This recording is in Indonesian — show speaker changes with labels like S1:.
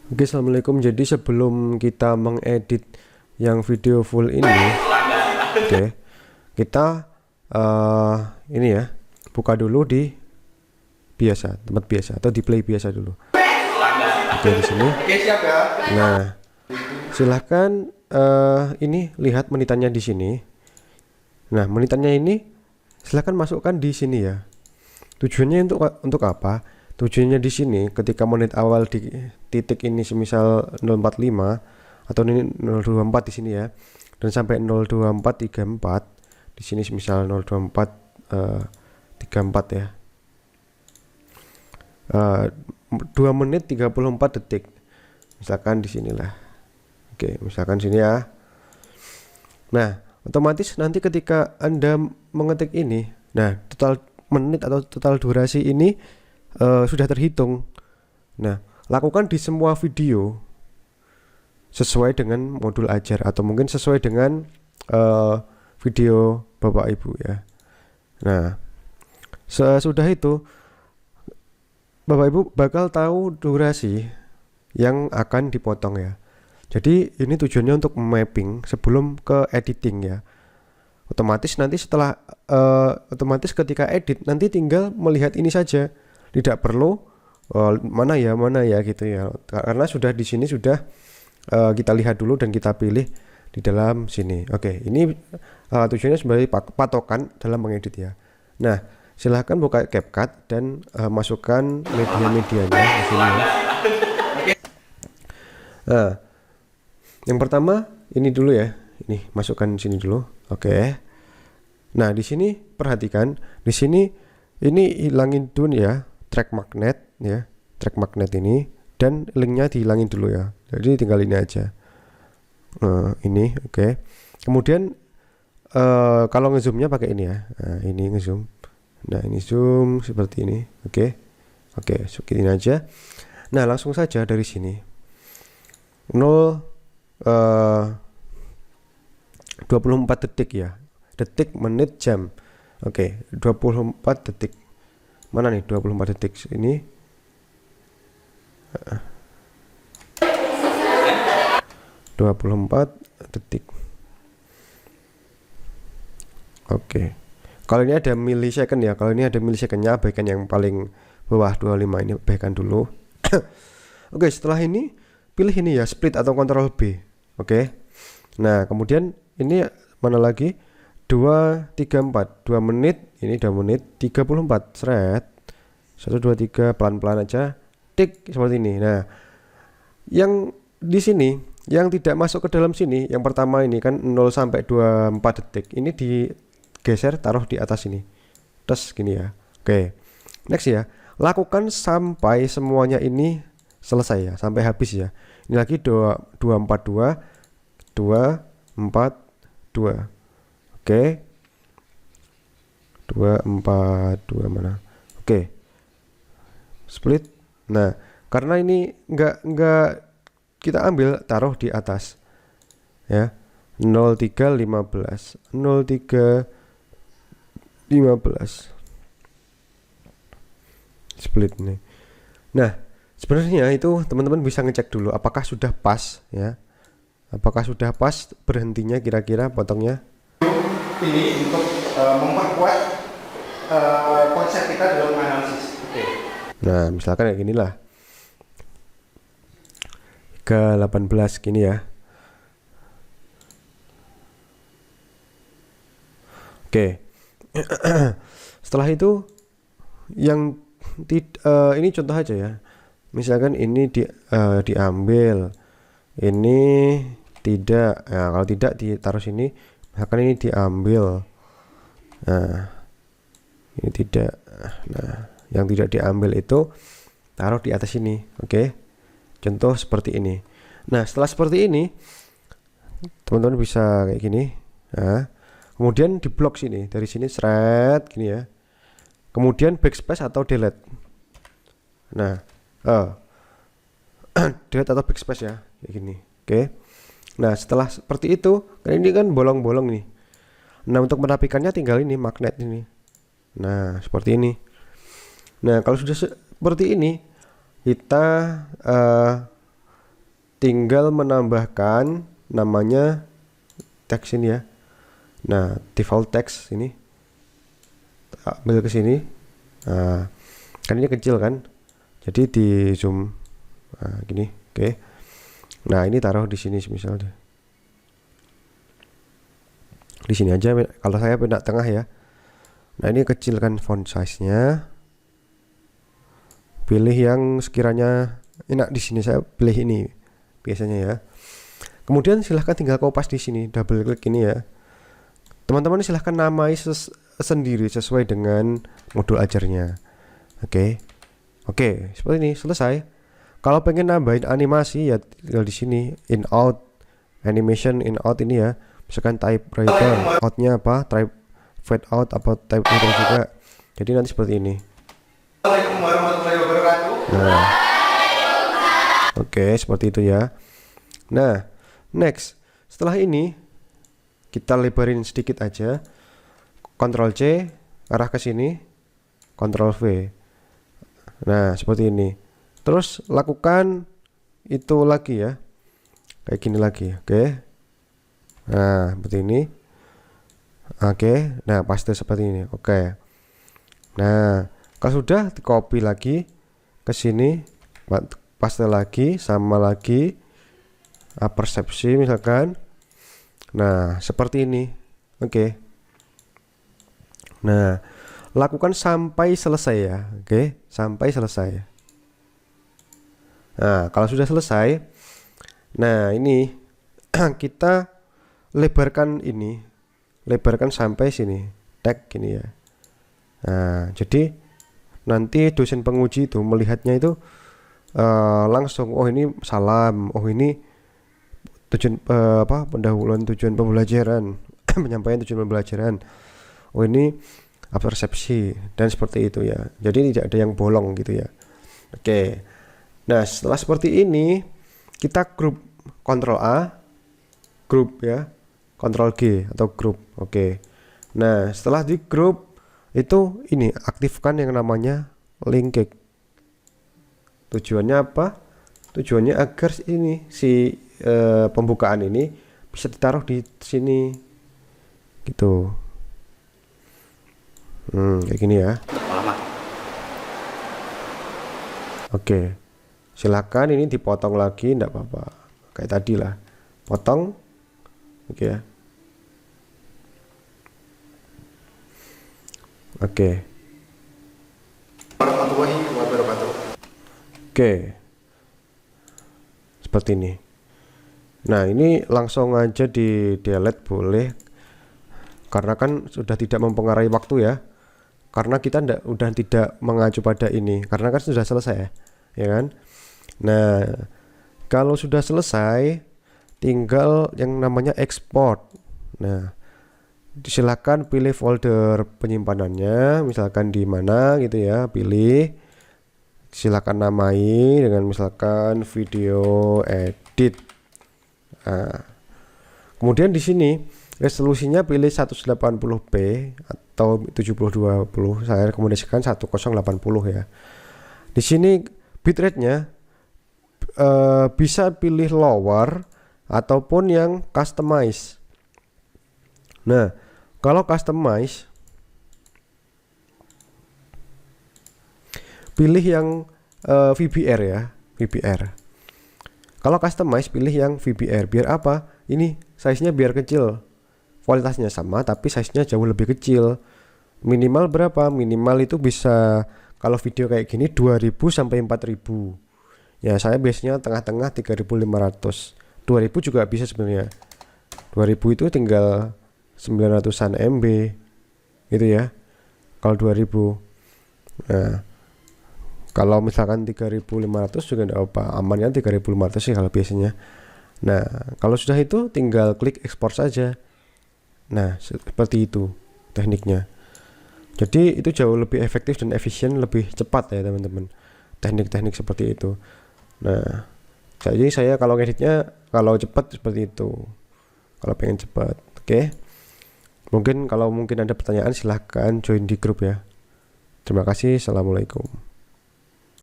S1: Oke, assalamualaikum. Jadi sebelum kita mengedit yang video full ini, oke, kita ini ya, buka dulu di biasa, tempat biasa atau di play biasa dulu. Oke, di sini.
S2: Oke, siap ya.
S1: Nah, silahkan ini lihat menitannya di sini. Nah, menitannya ini silahkan masukkan di sini ya. Tujuannya untuk apa? Tujuannya di sini ketika menit awal di titik ini semisal 045 atau ini 024 di sini ya, dan sampai 02434 di sini semisal 024 34 ya, 2 menit 34 detik misalkan di sinilah. Oke, misalkan sini ya. Nah, otomatis nanti ketika Anda mengetik ini, nah total menit atau total durasi ini sudah terhitung. Nah, lakukan di semua video sesuai dengan modul ajar atau mungkin sesuai dengan video Bapak Ibu ya. Nah, sesudah itu Bapak Ibu bakal tahu durasi yang akan dipotong ya. Jadi ini tujuannya untuk mapping sebelum ke editing ya. Otomatis nanti setelah otomatis ketika edit nanti tinggal melihat ini saja. Tidak perlu mana ya gitu ya, karena sudah di sini sudah kita lihat dulu dan kita pilih di dalam sini. Oke, ini tujuannya sebagai patokan dalam mengedit ya. Nah, silahkan buka CapCut dan masukkan media-medianya di sini ya. Nah, yang pertama ini dulu ya, ini masukkan sini dulu. Oke. Nah, di sini perhatikan, di sini ini hilangin dulu ya. Track magnet ya, track magnet ini, dan linknya dihilangin dulu ya, jadi tinggal ini aja. Ini oke. Kemudian kalau ngezoomnya pakai ini ya, nah, ini ngezoom, nah ini zoom seperti ini. Oke, ini aja. Nah, langsung saja dari sini 24 detik ya, detik, menit, jam. Oke, 24 detik. Mana nih 24 detik ini? 24 detik. Oke. Kalau ini ada millisecond ya. Kalau ini ada millisecondnya, abaikan yang paling bawah 25 ini, abaikan dulu. Oke, setelah ini pilih ini ya, split atau Ctrl B. Oke. Nah, kemudian ini mana lagi? 234, 2 menit, ini 2 menit 34, seret 1 2 3, pelan-pelan aja, tik seperti ini. Nah, yang di sini yang tidak masuk ke dalam sini, yang pertama ini kan 0 sampai 24 detik, ini digeser, taruh di atas ini, tes gini ya. Oke, next ya, lakukan sampai semuanya ini selesai ya, sampai habis ya. Ini lagi 242 242. Oke, 242 mana? Oke, split. Nah, karena ini enggak kita ambil, taruh di atas ya. 0315 0315 split nih. Nah, sebenarnya itu teman-teman bisa ngecek dulu apakah sudah pas ya, apakah sudah pas berhentinya kira-kira potongnya.
S2: Ini untuk memperkuat konsep kita dalam analisis. Oke.
S1: Nah, misalkan kayak gini lah, ke 18 gini ya. Oke. Setelah itu yang ini contoh aja ya. Misalkan ini diambil, ini tidak. Nah, kalau tidak ditaruh sini. Misalkan ini diambil, nah ini tidak. Nah, yang tidak diambil itu taruh di atas ini. Oke, contoh seperti ini. Nah, setelah seperti ini teman-teman bisa kayak gini. Nah, kemudian di blok sini, dari sini seret gini ya, kemudian backspace atau delete. Nah, delete atau backspace ya, kayak gini. Oke. Nah, setelah seperti itu, kan ini kan bolong-bolong nih. Nah, untuk merapikannya tinggal ini magnet ini. Nah, seperti ini. Nah, kalau sudah seperti ini, kita tinggal menambahkan namanya teks ini ya. Nah, default text ini ambil ke sini. Nah, kan ini kecil kan, jadi di zoom gini. Oke. Nah, ini taruh di sini misalnya. Di sini aja, kalau saya pindah tengah ya. Nah, ini kecil kan font size-nya. Pilih yang sekiranya enak di sini, saya pilih ini biasanya ya. Kemudian silahkan tinggal kopas di sini, double klik ini ya. Teman-teman silahkan namai sendiri sesuai dengan modul ajarnya. Oke, seperti ini selesai. Kalau pengen nambahin animasi ya tinggal di sini in out, animation in out ini ya. Misalkan typewriter, outnya apa, type fade out apa typewriter juga. Jadi nanti seperti ini.
S2: Assalamualaikum warahmatullahi wabarakatuh.
S1: Nah, oke, seperti itu ya. Nah, next, setelah ini kita lebarin sedikit aja. Ctrl C, arah ke sini, Ctrl V. Nah, seperti ini. Terus lakukan itu lagi ya, kayak gini lagi. Oke. Nah, seperti ini. Oke. Nah, paste seperti ini. Oke. Nah, kalau sudah, di copy lagi ke sini, paste lagi, sama lagi, persepsi misalkan. Nah, seperti ini. Oke. Nah, lakukan sampai selesai ya. Oke, sampai selesai. Nah, kalau sudah selesai, nah ini kita lebarkan ini, lebarkan sampai sini, tag gini ya. Nah, jadi nanti dosen penguji itu melihatnya itu langsung, oh ini salam, oh ini tujuan pendahuluan tujuan pembelajaran, penyampaian tujuan pembelajaran, oh ini persepsi, dan seperti itu ya. Jadi tidak ada yang bolong gitu ya. Oke. Nah, setelah seperti ini kita grup, Ctrl A, grup ya, Ctrl G atau grup. Oke. Nah, setelah di grup itu ini aktifkan yang namanya linkage. Tujuannya apa? Tujuannya agar ini si pembukaan ini bisa ditaruh di sini gitu. Kayak gini ya. Oke, silakan ini dipotong lagi, enggak apa-apa, kayak tadi lah, potong. Oke ya. Oke.
S2: Warahmatullahi wabarakatuh.
S1: Oke, seperti ini. Nah, ini langsung aja di delete boleh, karena kan sudah tidak mempengaruhi waktu ya. Karena kita udah tidak mengacu pada ini, karena kan sudah selesai ya kan. Nah, kalau sudah selesai tinggal yang namanya export. Nah, silakan pilih folder penyimpanannya, misalkan di mana gitu ya, pilih, silakan namai dengan misalkan video edit. Nah, kemudian di sini resolusinya pilih 1080p atau 7020, saya rekomendasikan 1080 ya. Di sini bitrate-nya bisa pilih lower ataupun yang customize. Nah, kalau customize pilih yang VBR ya, VBR. Kalau customize pilih yang VBR. Biar apa? Ini size-nya biar kecil. Kualitasnya sama tapi size-nya jauh lebih kecil. Minimal berapa? Minimal itu bisa, kalau video kayak gini 2000 sampai 4000. Ya, saya biasanya tengah-tengah 3500. 2000 juga bisa sebenarnya. 2000 itu tinggal 900-an MB gitu ya. Kalau 2000. Nah, kalau misalkan 3500 juga enggak apa, amannya 3500 sih kalau biasanya. Nah, kalau sudah itu tinggal klik ekspor saja. Nah, seperti itu tekniknya. Jadi itu jauh lebih efektif dan efisien, lebih cepat ya teman-teman. Teknik-teknik seperti itu. Nah, jadi saya kalau ngeditnya kalau cepat seperti itu. Kalau pengen cepat, oke. Mungkin kalau ada pertanyaan silahkan join di grup ya. Terima kasih. Assalamualaikum.